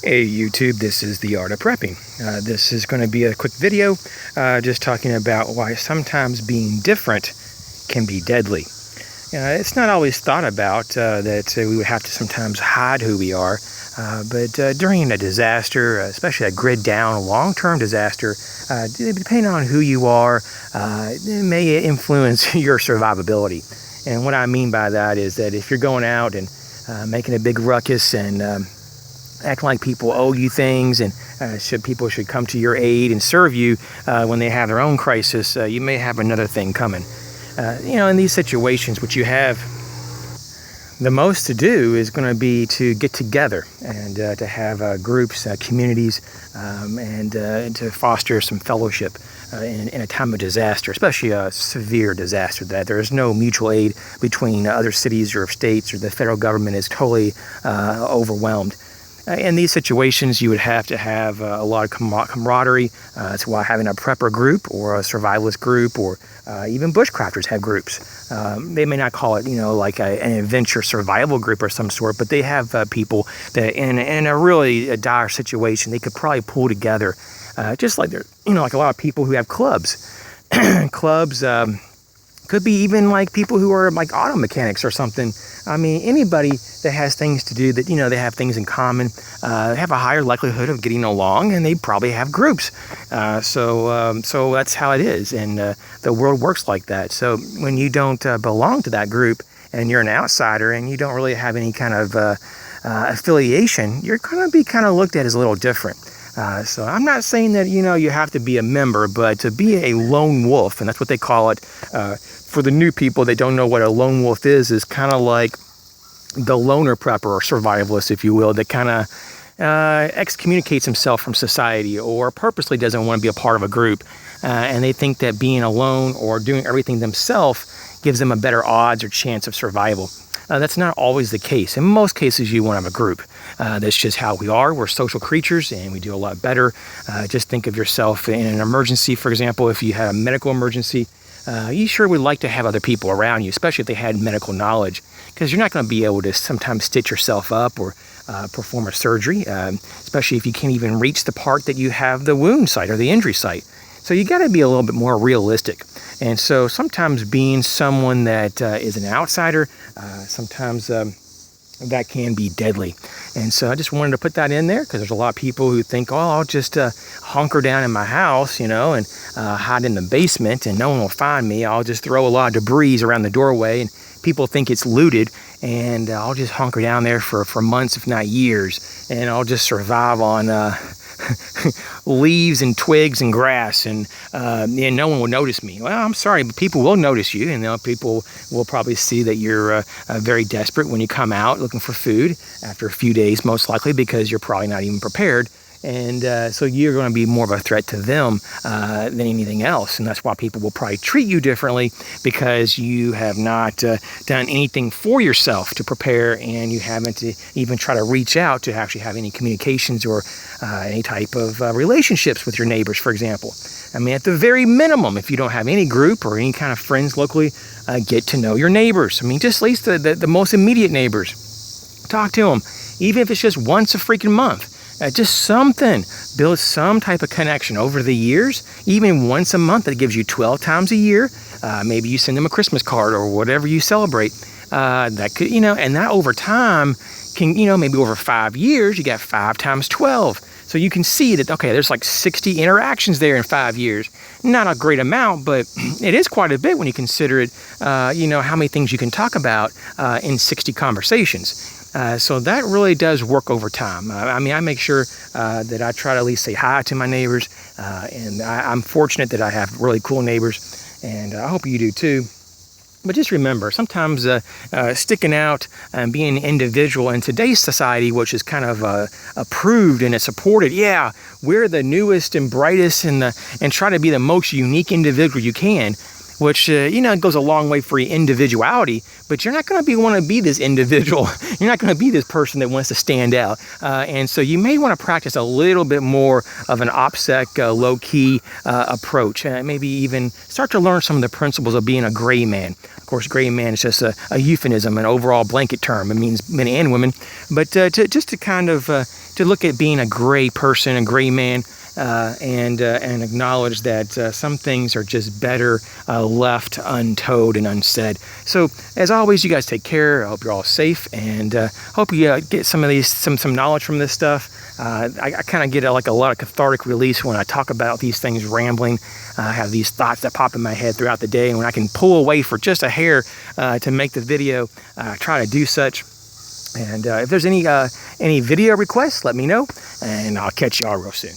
Hey YouTube, this is the Art of Prepping. This is going to be a quick video just talking about why sometimes being different can be deadly. It's not always thought about that we would have to sometimes hide who we are, but during a disaster, especially a grid down, long-term disaster, depending on who you are, it may influence your survivability. And what I mean by that is that if you're going out and making a big ruckus and acting like people owe you things and people should come to your aid and serve you when they have their own crisis, you may have another thing coming. In these situations, what you have the most to do is going to be to get together and to have groups, communities, and to foster some fellowship in a time of disaster, especially a severe disaster, that there is no mutual aid between other cities or states, or the federal government is totally overwhelmed. In these situations, you would have to have a lot of camaraderie. That's why having a prepper group or a survivalist group, or even bushcrafters have groups. They may not call it, like an adventure survival group or some sort, but they have people that in a really dire situation, they could probably pull together, just like there, like a lot of people who have clubs. Clubs could be even like people who are like auto mechanics or something. I mean, anybody that has things to do that, they have things in common, have a higher likelihood of getting along, and they probably have groups. So that's how it is, and the world works like that. So when you don't belong to that group, and you're an outsider, and you don't really have any kind of affiliation, you're going to be kind of looked at as a little different. So I'm not saying that, you have to be a member, but to be a lone wolf, and that's what they call it. For the new people that don't know what a lone wolf is kind of like the loner prepper or survivalist, if you will, that kind of excommunicates himself from society or purposely doesn't want to be a part of a group. And they think that being alone or doing everything themselves gives them a better odds or chance of survival. That's not always the case. In most cases, you want to have a group. That's just how we are. We're social creatures, and we do a lot better. Just think of yourself in an emergency, for example. If you had a medical emergency, you sure would like to have other people around you, especially if they had medical knowledge, because you're not going to be able to sometimes stitch yourself up or perform a surgery, especially if you can't even reach the part that you have the wound site or the injury site. So you got to be a little bit more realistic. And so sometimes being someone that is an outsider, sometimes that can be deadly. And so I just wanted to put that in there, because there's a lot of people who think, I'll just hunker down in my house, and hide in the basement and no one will find me. I'll just throw a lot of debris around the doorway and people think it's looted, and I'll just hunker down there for months, if not years, and I'll just survive on leaves and twigs and grass, and no one will notice me. Well, I'm sorry, but people will notice you, and people will probably see that you're very desperate when you come out looking for food after a few days, most likely, because you're probably not even prepared. And so you're going to be more of a threat to them than anything else. And that's why people will probably treat you differently, because you have not done anything for yourself to prepare, and you haven't even try to reach out to actually have any communications or any type of relationships with your neighbors, for example. I mean, at the very minimum, if you don't have any group or any kind of friends locally, get to know your neighbors. I mean, just at least the most immediate neighbors. Talk to them, even if it's just once a freaking month. Just something. Build some type of connection over the years. Even once a month, that gives you 12 times a year. Maybe you send them a Christmas card or whatever you celebrate. That could, and that over time can, maybe over 5 years, you got 5 times 12. So you can see that, okay, there's like 60 interactions there in 5 years. Not a great amount, but it is quite a bit when you consider it, how many things you can talk about in 60 conversations. So that really does work over time. I make sure that I try to at least say hi to my neighbors, and I'm fortunate that I have really cool neighbors, and I hope you do too. But just remember, sometimes sticking out and being an individual in today's society, which is kind of approved and it's supported, yeah, we're the newest and brightest, and try to be the most unique individual you can, which, goes a long way for your individuality, but you're not going to want to be this individual. You're not going to be this person that wants to stand out. And so you may want to practice a little bit more of an OPSEC, low-key approach. Maybe even start to learn some of the principles of being a gray man. Of course, gray man is just a euphemism, an overall blanket term. It means men and women. But just to to look at being a gray person, a gray man, and acknowledge that some things are just better left untold and unsaid. So as always, you guys take care. I hope you're all safe, and hope you get some knowledge from this stuff. I kind of get like a lot of cathartic release when I talk about these things rambling. I have these thoughts that pop in my head throughout the day, and when I can pull away for just a hair to make the video, try to do such. And if there's any video requests, let me know, and I'll catch y'all real soon.